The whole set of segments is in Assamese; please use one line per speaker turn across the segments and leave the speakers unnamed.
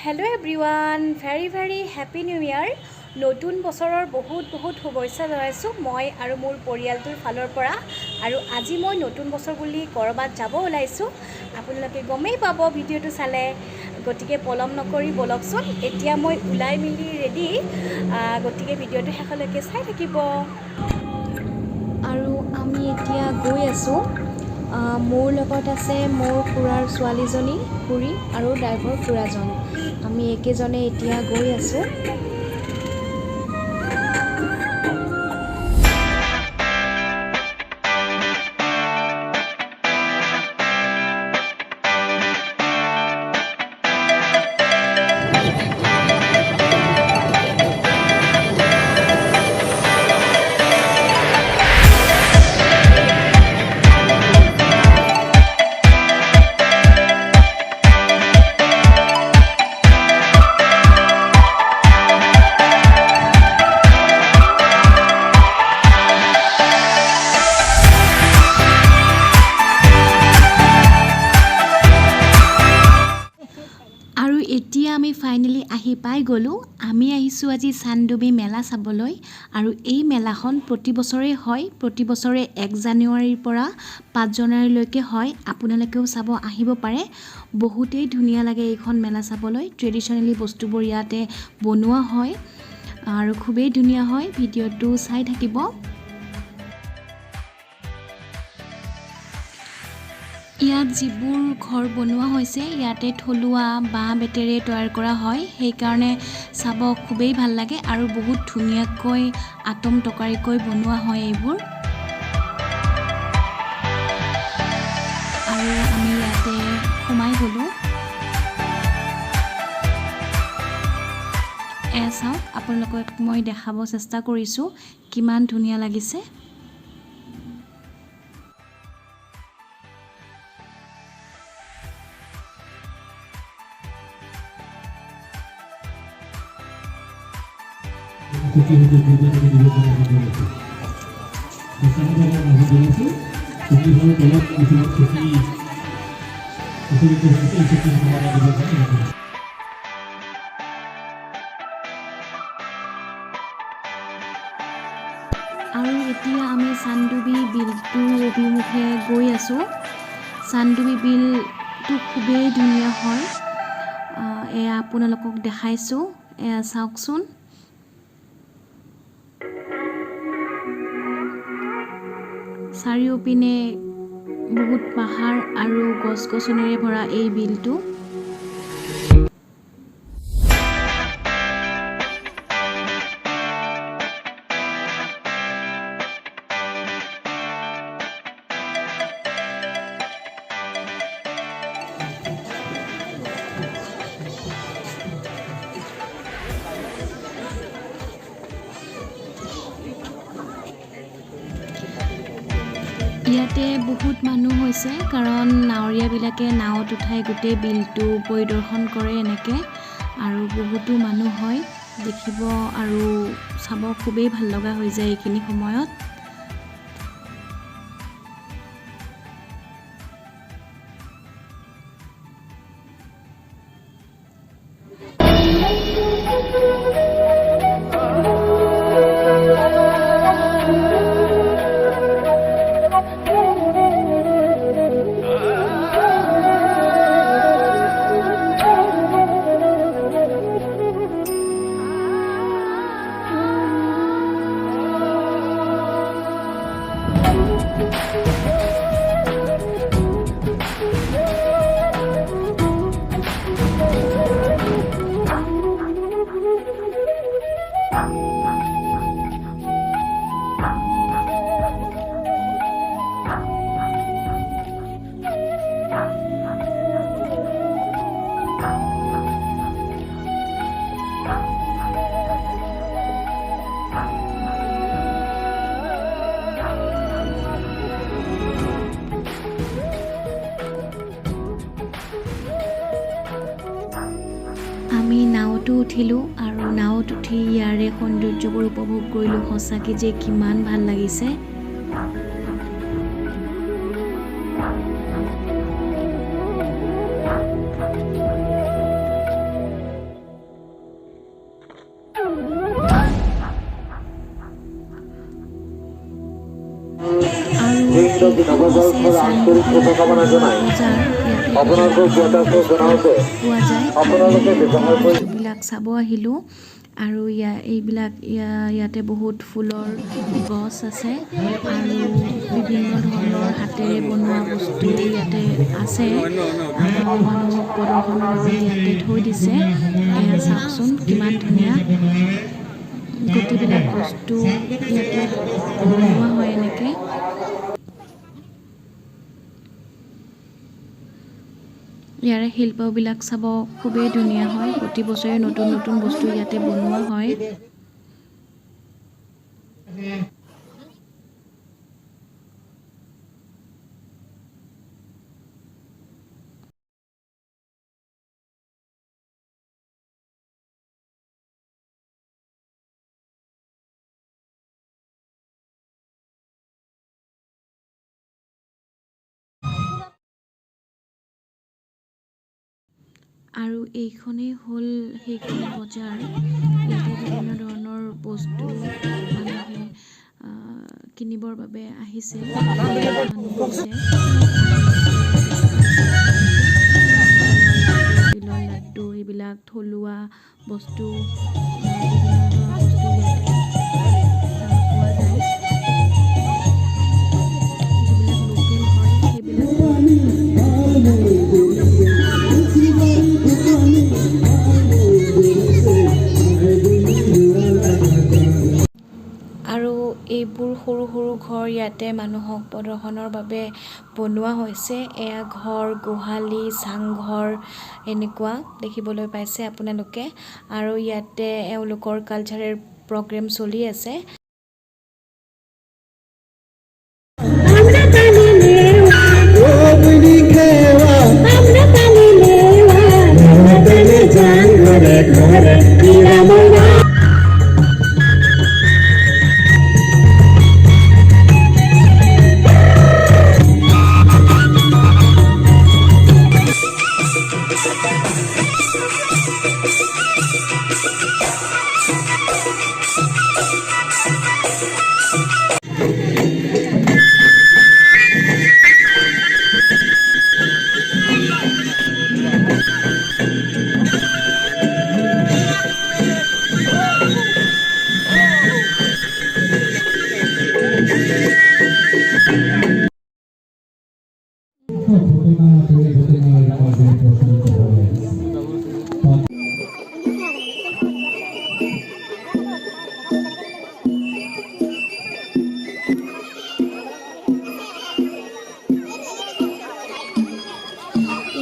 Hello' everyone, very happy new ইয়াৰ। নতুন বছৰৰ বহুত শুভেচ্ছা জনাইছোঁ মই আৰু মোৰ পৰিয়ালটোৰ ফালৰ পৰা। আৰু আজি মই নতুন বছৰ বুলি ক'ৰবাত যাব ওলাইছোঁ। আপোনালোকে গমেই পাব ভিডিঅ'টো চালে, গতিকে পলম নকৰি বলকচোন। এতিয়া মই ওলাই মেলি ৰেডি, গতিকে ভিডিঅ'টো শেষলৈকে চাই থাকিব। আৰু আমি এতিয়া গৈ আছোঁ। মোৰ লগত আছে মোৰ খুৰাৰ ছোৱালীজনী, খুৰী আৰু ড্ৰাইভৰ খুৰাজন। আমি একেজনে এতিয়া গৈ আছোঁ। আৰু এতিয়া আমি ফাইনেলি আহি পাই গ'লোঁ। আমি আহিছোঁ আজি চানডুবি মেলা চাবলৈ। আৰু এই মেলাখন প্ৰতি বছৰে হয়, প্ৰতি বছৰে 1 জানুৱাৰীৰ পৰা 5 জানুৱাৰীলৈকে হয়। আপোনালোকেও চাব আহিব পাৰে। বহুতেই ধুনীয়া লাগে এইখন মেলা চাবলৈ। ট্ৰেডিশ্যনেলি বস্তুবোৰ ইয়াতে বনোৱা হয় আৰু খুবেই ধুনীয়া হয়। ভিডিঅ'টো চাই থাকিব। ইয়াত যিবোৰ ঘৰ বনোৱা হৈছে, ইয়াতে থলুৱা বাঁহ বেতেৰে তৈয়াৰ কৰা হয়। সেইকাৰণে চাব খুবেই ভাল লাগে আৰু বহুত ধুনীয়াকৈ আটম টকাৰিকৈ বনোৱা হয় এইবোৰ। আৰু আমি ইয়াতে সোমাই গ'লোঁ। চাওক, আপোনালোকক মই দেখাব চেষ্টা কৰিছোঁ কিমান ধুনীয়া লাগিছে। আৰু এতিয়া আমি চানডুবি বিলটোৰ অভিমুখে গৈ আছোঁ। চানডুবি বিলটো খুবেই ধুনীয়া হয়। এয়া আপোনালোকক দেখাইছোঁ, এয়া চাওকচোন। চাৰিওপিনে বহুত পাহাৰ আৰু গছ-গছনিৰে ভৰা এই বিলটো। ইয়াতে বহুত মানুহ হৈছে, কাৰণ নাৱৰীয়াবিলাকে নাৱত উঠাই গোটেই বিলটো পৰিদৰ্শন কৰে এনেকৈ। আৰু বহুতো মানুহ হয়, দেখিব আৰু চাব খুবেই ভাল লগা হৈ যায় এইখিনি সময়ত। আমি নাৱতো উঠিলোঁ আৰু নাৱত উঠি ইয়াৰে সৌন্দৰ্যবোৰ উপভোগ কৰিলোঁ। সঁচাকৈ যে কিমান ভাল লাগিছে। হৈছে চান্দুবি বজাৰ। ইয়াতে পোৱা যায়। বস্তুবিলাক চাব আহিলোঁ আৰু ইয়াতে বহুত ফুলৰ গছ আছে আৰু বিভিন্ন ধৰণৰ হাতেৰে বনোৱা বস্তু ইয়াতে আছে। মানুহক প্ৰদৰ্শনৰ বাবে ইয়াতে থৈ দিছে। এয়া চাওকচোন কিমান ধুনীয়া। গোটেইবিলাক বস্তু ইয়াতে বনোৱা হয় এনেকৈ। ইয়াৰে শিল্পবিলাক চাব খুবেই ধুনীয়া হয়। প্ৰতি বছৰে নতুন নতুন বস্তু ইয়াতে বনোৱা হয়। আৰু এইখনেই হ'ল সেইখন বজাৰ। ইয়াতে বিভিন্ন ধৰণৰ বস্তু মানুহে কিনিবৰ বাবে আহিছে। তিলৰ লাড্ডু এইবিলাক থলুৱা বস্তু, বিভিন্ন ধৰণৰ বস্তু ইয়াতে পোৱা যায়। যিবিলাক লোকেল হয় সেইবিলাক আৰু এইবোৰ সৰু সৰু ঘৰ ইয়াতে মানুহক প্ৰদৰ্শনৰ বাবে বনোৱা হৈছে। এয়া ঘৰ, গোহালি, চাংঘৰ এনেকুৱা দেখিবলৈ পাইছে আপোনালোকে। আৰু ইয়াতে এওঁলোকৰ কালচাৰেল প্ৰগ্ৰেম চলি আছে।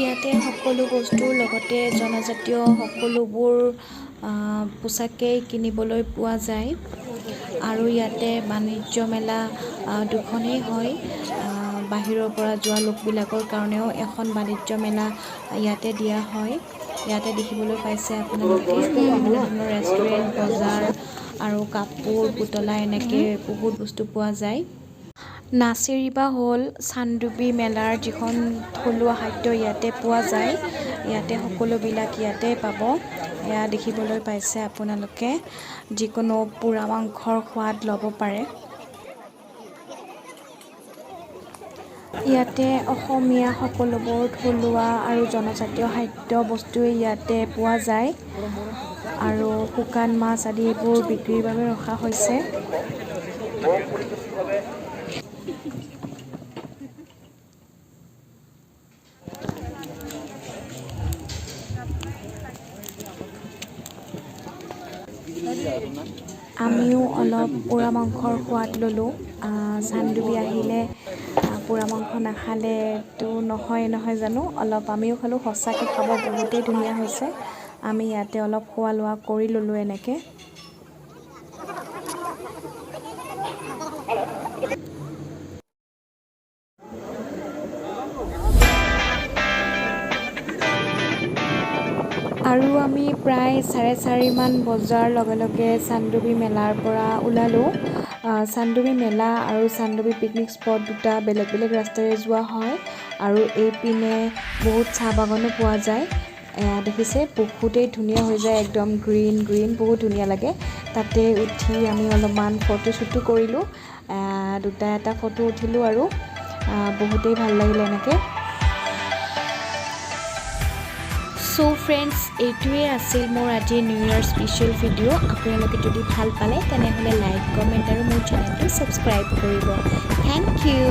ইয়াতে সকলো বস্তুৰ লগতে জনজাতীয় সকলোবোৰ পোচাকেই কিনিবলৈ পোৱা যায়। আৰু ইয়াতে বাণিজ্য মেলা দুখনেই হয়। বাহিৰৰ পৰা যোৱা লোকবিলাকৰ কাৰণেও এখন বাণিজ্য মেলা ইয়াতে দিয়া হয়। ইয়াতে দেখিবলৈ পাইছে আপোনালোকে বিভিন্ন ধৰণৰ ৰেষ্টুৰেণ্ট, বজাৰ আৰু কাপোৰ, পুতলা এনেকৈ বহুত বস্তু পোৱা যায়। নাচেৰিবা হ'ল চান্দুবি মেলাৰ যিখন থলুৱা খাদ্য ইয়াতে পোৱা যায়। ইয়াতে সকলোবিলাক ইয়াতে পাব। এয়া দেখিবলৈ পাইছে আপোনালোকে। যিকোনো পোৰা মাংসৰ সোৱাদ ল'ব পাৰে। ইয়াতে অসমীয়া সকলোবোৰ থলুৱা আৰু জনজাতীয় খাদ্য বস্তুৱে ইয়াতে পোৱা যায়। আৰু শুকান মাছ আদি এইবোৰ বিক্ৰীৰ বাবে ৰখা হৈছে। আমিও অলপ পোৰা মাংসৰ সোৱাদ ল'লোঁ। চান্দুবি আহিলে পোৰা মাংস নাখালেতো নহয় জানো। অলপ আমিও খালোঁ। সঁচাকৈ খাব বহুতেই ধুনীয়া হৈছে। আমি ইয়াতে অলপ খোৱা লোৱা কৰি ল'লোঁ এনেকৈ। আৰু আমি প্ৰায় 4:30মান বজাৰ লগে লগে চান্দুবি মেলাৰ পৰা ওলালোঁ। চান্দুবি মেলা আৰু চান্দুবি পিকনিক স্পট দুটা বেলেগ বেলেগ ৰাস্তাৰে যোৱা হয়। আৰু এইপিনে বহুত চাহ বাগানো পোৱা যায়। দেখিছে বহুতেই ধুনীয়া হৈ যায়, একদম গ্ৰীণ বহুত ধুনীয়া লাগে। তাতে উঠি আমি অলপমান ফটো চটো কৰিলোঁ। এটা ফটো উঠিলোঁ আৰু বহুতেই ভাল লাগিল এনেকৈ সো ফ্ৰেণ্ডছ এইটোৱে আছিল মোৰ আজি নিউ ইয়াৰ স্পেচিয়েল ভিডিঅ' আপোনালোকে যদি ভাল পালে তেনেহ'লে লাইক কমেণ্ট আৰু মোৰ চেনেলটো ছাবস্ক্ৰাইব কৰিব থেংক ইউ